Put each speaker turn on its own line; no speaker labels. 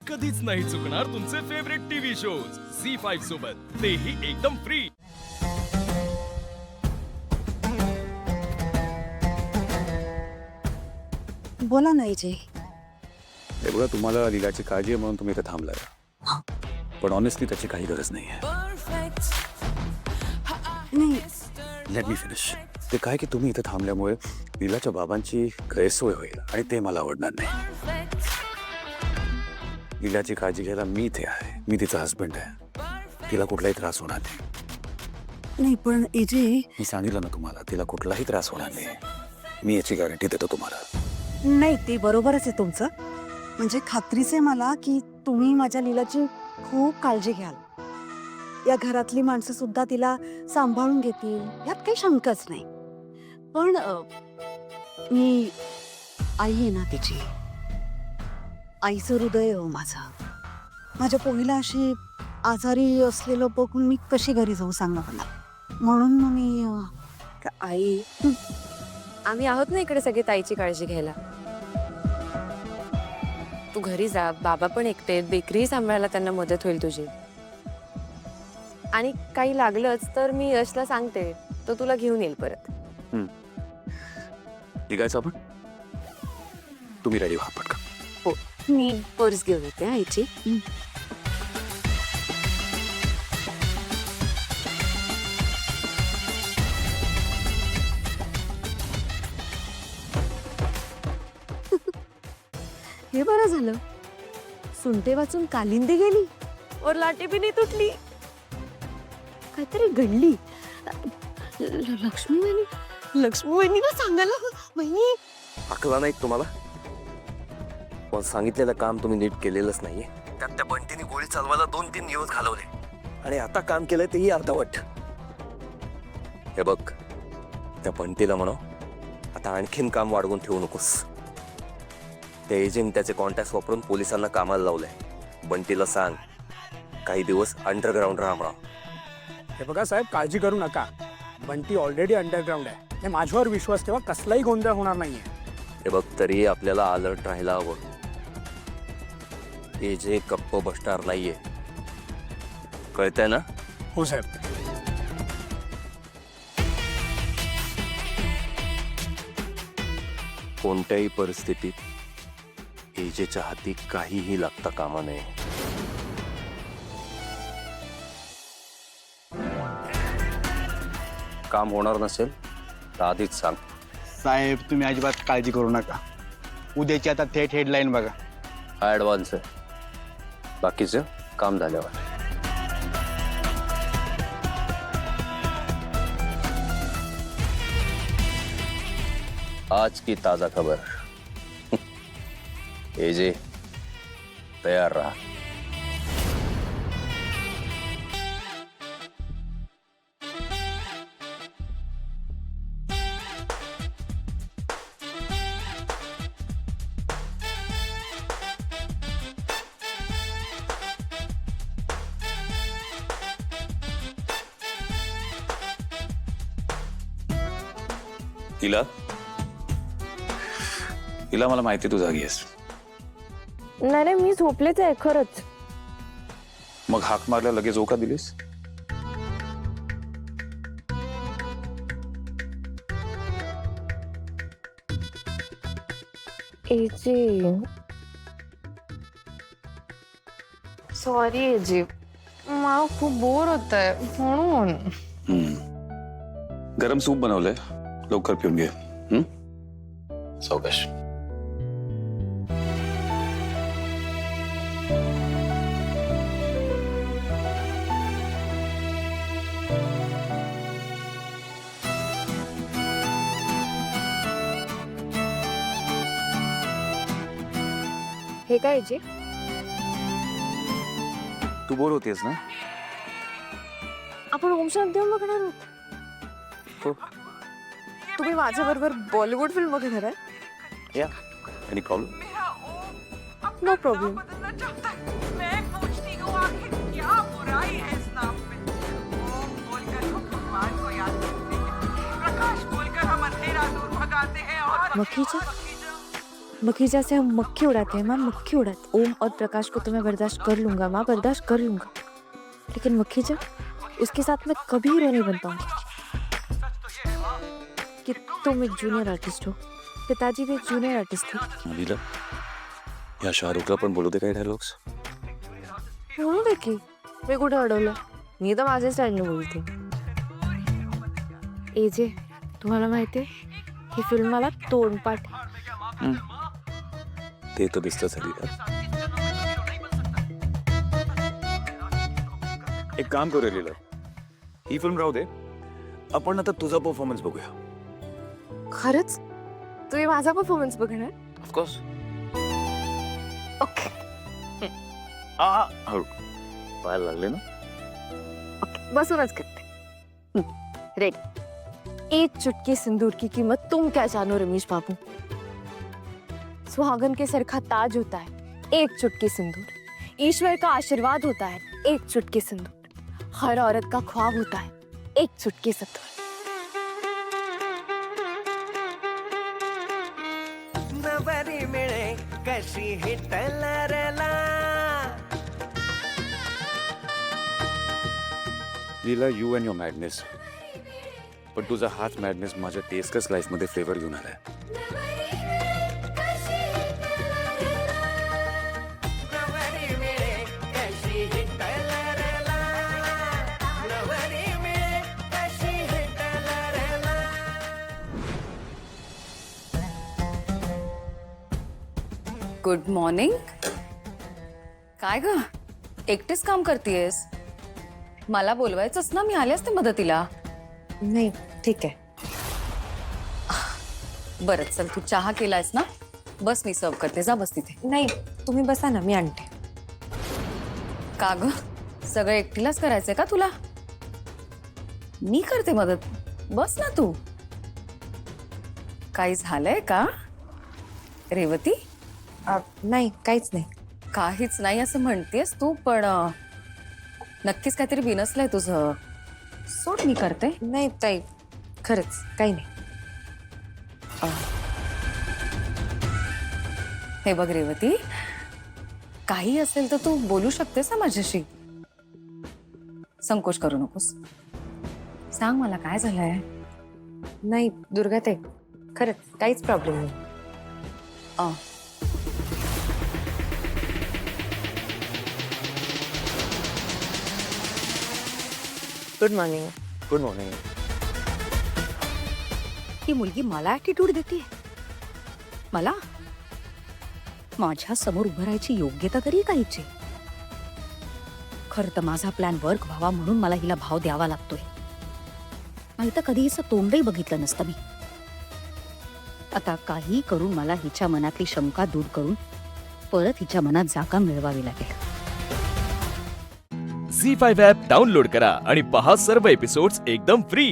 कधीच नाही चुकणार तुमचे फेवरेट टीव्ही शोज झी5 सोबत, तेही एकदम फ्री।
बोला ना विजय।
हे बघा, तुम्हाला लीलाची काळजी आहे म्हणून तुम्ही इथे थांबलाय, पण ऑनेस्टली त्याची काही गरज नाही आहे।
नाही,
लेट मी फिनिश। ते काय की तुम्ही इथे थांबल्यामुळे लीलाच्या बाबांची गैरसोय होईल आणि ते मला आवडणार नाही। लीलाची काळजी घ्यायला मी इथे आहे, मी तिचा हस्बंड आहे, तिला कुठलाही त्रास होणार नाही।
नाही पण विजय,
मी सांगितलं ना तुम्हाला, तिला कुठलाही त्रास होणार नाही, मी याची गॅरंटी देतो तुम्हाला।
नाही ते बरोबरच आहे तुमचं, म्हणजे खात्रीच आहे मला की तुम्ही माझ्या लीलाची खूप काळजी घ्याल। या घरातली माणसं सुद्धा तिला सांभाळून घेतील यात काही शंकाच नाही। पण मी आई आहे ना तिची, आईचं हृदय हो माझं। माझ्या पोरीला अशी आजारी असलेलं बघून मी कशी घरी जाऊ सांगा मला, म्हणून मग मी
आई आम्ही आहोत ना इकडे सगळे ताईची काळजी घ्यायला। तू घरी जा, बाबा पण एकटे, बेकरी सांभाळायला त्यांना मदत होईल तुझी। आणि काही लागलंच तर मी यशला सांगते, तो तुला घेऊन येईल परत।
निघायचं आपण? तुम्ही रेडी व्हा पटकन।
हो, मी पर्स घेऊन येते आईची। हे बरं झालं, सुंटे वाचून कालिंदी गेली और लाटी बी नाही तुटली। काहीतरी घडली। लक्ष्मीवाहिनीला सांगायला वहिनी।
आकला नाही तुम्हाला? पण सांगितलेलं काम तुम्ही नीट केलेलंच नाहीये। त्यात त्या बंटीने गोळी चालवायला 2-3 दिवस घालवले आणि आता काम केलंय तेही अर्धवट। हे बघ, त्या बंटीला म्हणो आता आणखीन काम वाढवून ठेवू नकोस। त्या एजंट त्याचे कॉन्टॅक्ट वापरून पोलिसांना कामाला लावलंय। बंटीला सांग काही दिवस अंडरग्राऊंड राहा म्हणा।
हे बघा साहेब, काळजी करू नका, बंटी ऑलरेडी अंडरग्राऊंड आहे, हे माझ्यावर विश्वास ठेवा, कसलाही गोंधळ होणार नाहीये।
हे बघ, तरी आपल्याला अलर्ट राहायला हवं। हे जे गप्प बसणार नाहीये, कळतंय ना?
हो साहेब।
कोणत्याही परिस्थितीत एजेच्या हाती काहीही लागता कामा नये। काम होणार नसेल तर आधीच सांग।
साहेब तुम्ही अजिबात काळजी करू नका, उद्याची आता थेट हेडलाईन बघा।
हा ऍडव्हान्स आहे, बाकीचं काम झाल्यावर। आज की ताजा खबर, एजे तैयार रहा।
तिला तिला मला माहिती तू जागी आहेस,
नाही मी झोपलेच आहे खरंच।
मग हाक मारल्या लगेच ओका दिलीस?
एजे सॉरी एजे, मला खूप बोर होत आहे म्हणून।
गरम सूप बनवलंय, लवकर पिऊन घे। सावकाश।
हे काय एजे?
तू बोर होतेस ना?
आपण ओम शांती ओम बघणार आहोत।
हो।
तुम्ही माझ्या बरोबर बॉलिवूड फिल्म बघणार आहे?
या, एनी प्रॉब्लेम?
No problem.
मैं पूछती हूँ आखिर क्या बुराई है इस नाम में? ओम बोलकर हम भगवान को याद करते हैं, प्रकाश बोलकर हम अंधेरा दूर भगाते हैं और
मक्खीच्या
मक्खी जैसे हम मक्खी उड़ाते हैं माँ, मक्खी उड़ाते। ओम और प्रकाश को तो मैं बर्दाश्त कर लूंगा माँ, बर्दाश्त कर लूंगा, लेकिन मक्खी जब उसके साथ मैं कभी हीरो नहीं बन पाऊंगी। कि तुम एक जूनियर आर्टिस्ट हो, पिताजी भी एक जूनियर आर्टिस्ट थे।
लीला, या शाहरुखला पण बोलू दे काही डायलॉग्स.
म्हणून दे की, मी कुठे अडवलं? मी तर माझ्या स्टाईलने बोलते. ए जे, तुम्हाला माहितीये ही फिल्म मला तोंडपाठ आहे.
ते तर दिसतंच आहे लीला. एक काम करूया लीला, ही फिल्म राहू दे, आपण आता तुझा परफॉर्मन्स बघूया.
खरंच तुम्ही माझा परफॉर्मन्स बघणार?
ऑफकोर्स.
ओके
हळू पाहायला लागले ना.
ओके, बसूनच करते. रेडी. एक चुटकी सिंदूर की कीमत तुम क्या जानो रमेश बाबू. सुहागन के सर का ताज होता है एक चुटकी सिंदूर, ईश्वर का आशीर्वाद होता है एक चुटकी सिंदूर, हर औरत का ख्वाब होता है एक चुटकी सिंदूर.
नवरी मिळे कशी हिटलरला.
लीला, यू अँड युअर मॅडनेस, पण तुझा हाच मॅडनेस माझ्या टेस्टलेस लाईफ मध्ये फ्लेवर घेऊन आलाय.
नवरी मिळे कशी हिटलरला. नवरी मिळे कशी हिटलरला.
Good morning. काय ग, एकटीच काम करतेयस? मला बोलवायचंच ना, मी आले असते मदतीला.
नाही ठीक आहे.
बरं चल, तू चहा केलायस ना, बस मी सर्व करते, जा बस तिथे.
नाही तुम्ही बसा ना, मी आणते.
का ग, सगळं एकटीलाच करायचंय का तुला? मी करते मदत, बस ना तू. काही झालंय का रेवती?
नाही काहीच नाही.
काहीच नाही असं म्हणतेस तू, पण नक्कीच काहीतरी बिनसलंय तुझं. सोड, मी करते.
नाही ताई, खरंच काही नाही.
हे बघ रेवती, काही असेल तर तू बोलू शकतेस ना माझ्याशी. संकोच करू नकोस. सांग मला काय झालंय.
नाही दुर्गा ताई, खरंच काहीच प्रॉब्लेम नाही. Good morning.
Good morning.
ही मुलगी मला ॲटिट्यूड देते. मला माझ्या समोर उभं राहायची योग्यता तरी काहीची. खरं तर माझा प्लॅन वर्क व्हावा म्हणून मला हिला भाव द्यावा लागतोय. नाही तर कधी हिचं तोंडही बघितलं नसतं मी. आता काही करून मला हिच्या मनातली शंका दूर करून परत हिच्या मनात जागा मिळवावी लागेल.
झी 5 ॲप डाउनलोड करा आणि पहा सर्व एपिसोड्स एकदम फ्री.